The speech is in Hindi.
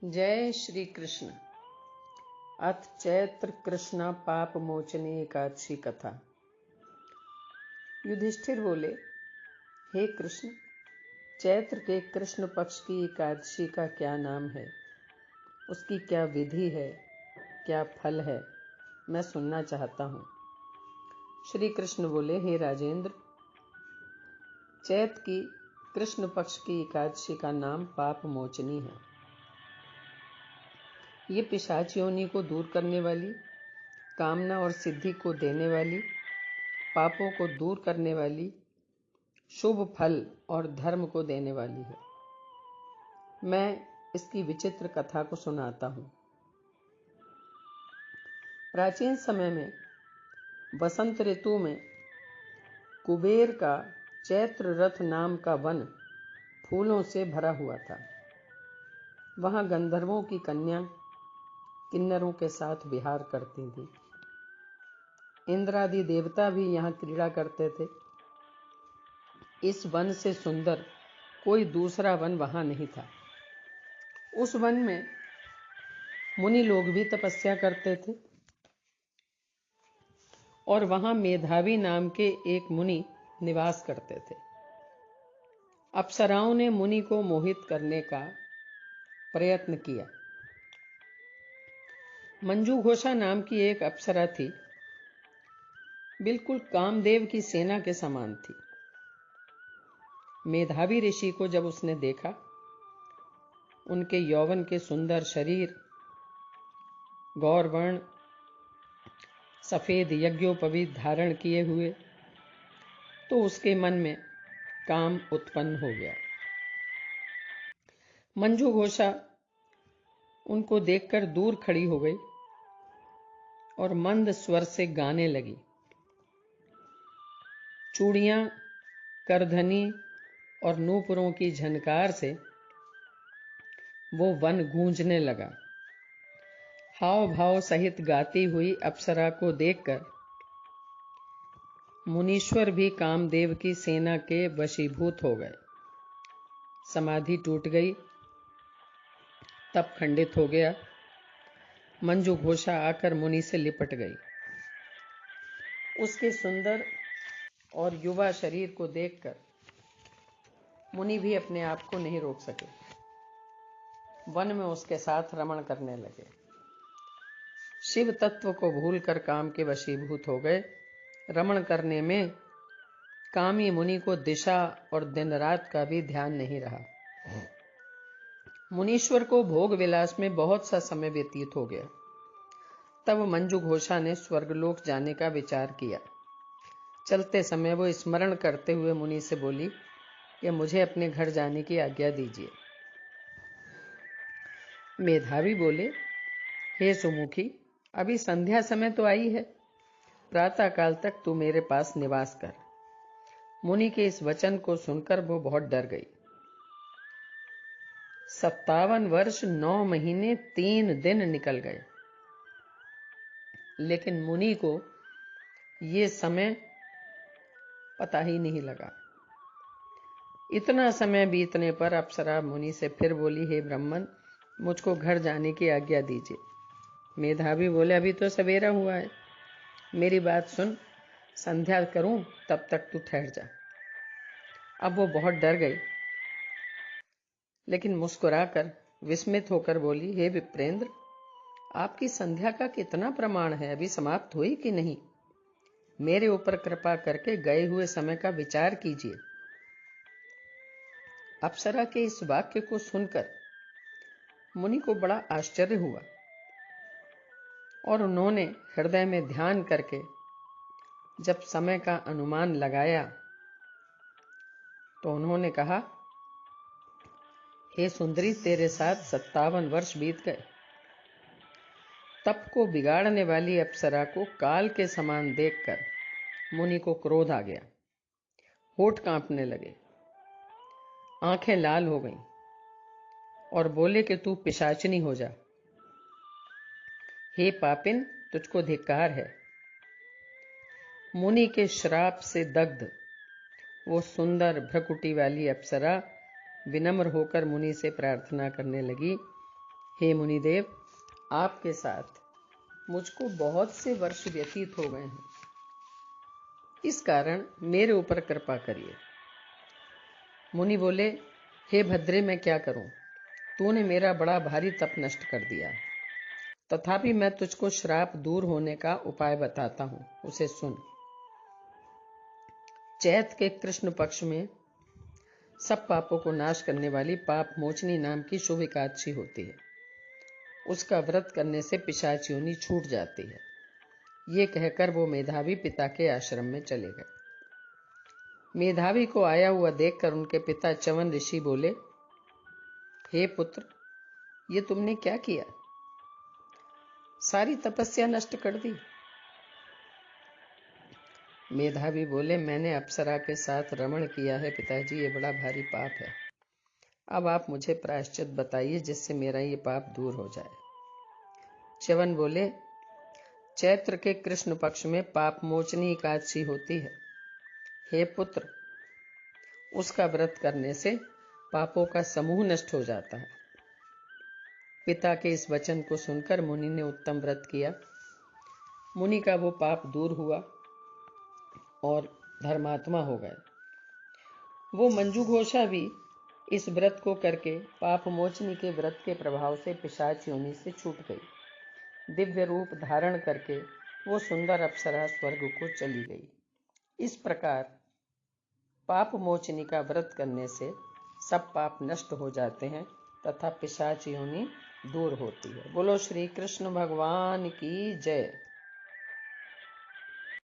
जय श्री कृष्ण। अथ चैत्र कृष्ण पाप मोचने एकादशी कथा। युधिष्ठिर बोले, हे कृष्ण, चैत्र के कृष्ण पक्ष की एकादशी का क्या नाम है, उसकी क्या विधि है, क्या फल है, मैं सुनना चाहता हूँ। श्री कृष्ण बोले, हे राजेंद्र, चैत्र की कृष्ण पक्ष की एकादशी का नाम पाप मोचनी है। ये पिशाच योनि को दूर करने वाली, कामना और सिद्धि को देने वाली, पापों को दूर करने वाली, शुभ फल और धर्म को देने वाली है। मैं इसकी विचित्र कथा को सुनाता हूँ। प्राचीन समय में वसंत ऋतु में कुबेर का चैत्र रथ नाम का वन फूलों से भरा हुआ था। वहां गंधर्वों की कन्या किन्नरों के साथ विहार करती थी। इंद्रादि देवता भी यहाँ क्रीड़ा करते थे। इस वन से सुंदर कोई दूसरा वन वहां नहीं था। उस वन में मुनि लोग भी तपस्या करते थे और वहां मेधावी नाम के एक मुनि निवास करते थे। अप्सराओं ने मुनि को मोहित करने का प्रयत्न किया। मंजू घोषा नाम की एक अप्सरा थी, बिल्कुल कामदेव की सेना के समान थी। मेधावी ऋषि को जब उसने देखा, उनके यौवन के सुंदर शरीर, गौरवर्ण, सफेद यज्ञोपवीत धारण किए हुए, तो उसके मन में काम उत्पन्न हो गया। मंजू घोषा उनको देखकर दूर खड़ी हो गई और मंद स्वर से गाने लगी। चूड़ियां, करधनी और नूपुरों की झनकार से वो वन गूंजने लगा। हाव भाव सहित गाती हुई अप्सरा को देखकर मुनीश्वर भी कामदेव की सेना के वशीभूत हो गए। समाधि टूट गई, तप खंडित हो गया। मंजू घोषा आकर मुनि से लिपट गई। उसके सुंदर और युवा शरीर को देखकर मुनि भी अपने आप को नहीं रोक सके। वन में उसके साथ रमण करने लगे। शिव तत्व को भूलकर काम के वशीभूत हो गए। रमण करने में कामी मुनि को दिशा और दिन रात का भी ध्यान नहीं रहा। मुनीश्वर को भोग विलास में बहुत सा समय व्यतीत हो गया। तब मंजू घोषा ने स्वर्गलोक जाने का विचार किया। चलते समय वो स्मरण करते हुए मुनि से बोली कि मुझे अपने घर जाने की आज्ञा दीजिए। मेधावी बोले, हे सुमुखी, अभी संध्या समय तो आई है, प्रातः काल तक तू मेरे पास निवास कर। मुनि के इस वचन को सुनकर वो बहुत डर गई। 57 वर्ष 9 महीने 3 दिन निकल गए, लेकिन मुनि को ये समय पता ही नहीं लगा। इतना समय बीतने पर अप्सरा मुनि से फिर बोली, हे ब्राह्मण, मुझको घर जाने की आज्ञा दीजिए। मेधावी बोले, अभी तो सवेरा हुआ है, मेरी बात सुन, संध्या करूं तब तक तू ठहर जा। अब वो बहुत डर गई, लेकिन मुस्कुराकर विस्मित होकर बोली, हे विप्रेंद्र, आपकी संध्या का कितना प्रमाण है, अभी समाप्त हुई कि नहीं? मेरे ऊपर कृपा करके गए हुए समय का विचार कीजिए। अप्सरा के इस वाक्य को सुनकर मुनि को बड़ा आश्चर्य हुआ और उन्होंने हृदय में ध्यान करके जब समय का अनुमान लगाया तो उन्होंने कहा, हे सुंदरी, तेरे साथ 57 वर्ष बीत गए। तप को बिगाड़ने वाली अप्सरा को काल के समान देखकर मुनि को क्रोध आ गया। होठ कांपने लगे, आंखें लाल हो गईं और बोले कि तू पिशाचिनी हो जा। हे पापिन, तुझको धिक्कार है। मुनि के श्राप से दग्ध वो सुंदर भ्रकुटी वाली अप्सरा विनम्र होकर मुनि से प्रार्थना करने लगी, हे मुनिदेव, आपके साथ मुझको बहुत से वर्ष व्यतीत हो गए हैं, इस कारण मेरे ऊपर कृपा करिए। मुनि बोले, हे भद्रे, मैं क्या करूं? तूने मेरा बड़ा भारी तप नष्ट कर दिया है। तथापि मैं तुझको श्राप दूर होने का उपाय बताता हूं, उसे सुन। चैत के कृष्ण पक्ष में सब पापों को नाश करने वाली पाप मोचनी नाम की शुभ एकादशी होती है। उसका व्रत करने से पिशाच योनि छूट जाती है। ये कहकर वो मेधावी पिता के आश्रम में चले गए। मेधावी को आया हुआ देखकर उनके पिता च्यवन ऋषि बोले, हे पुत्र, ये तुमने क्या किया? सारी तपस्या नष्ट कर दी। मेधावी बोले, मैंने अप्सरा के साथ रमण किया है पिताजी, ये बड़ा भारी पाप है। अब आप मुझे प्रायश्चित बताइए जिससे मेरा ये पाप दूर हो जाए। च्यवन बोले, चैत्र के कृष्ण पक्ष में पाप मोचनी एकादशी होती है। हे पुत्र, उसका व्रत करने से पापों का समूह नष्ट हो जाता है। पिता के इस वचन को सुनकर मुनि ने उत्तम व्रत किया। मुनि का वो पाप दूर हुआ और धर्मात्मा हो गए। वो मंजू घोषा भी इस व्रत को करके पाप मोचनी के व्रत के प्रभाव से पिशाच योनि से छूट गई। दिव्य रूप धारण करके वो सुंदर अप्सरा स्वर्ग को चली गई। इस प्रकार पाप मोचनी का व्रत करने से सब पाप नष्ट हो जाते हैं तथा पिशाच योनि दूर होती है। बोलो श्री कृष्ण भगवान की जय।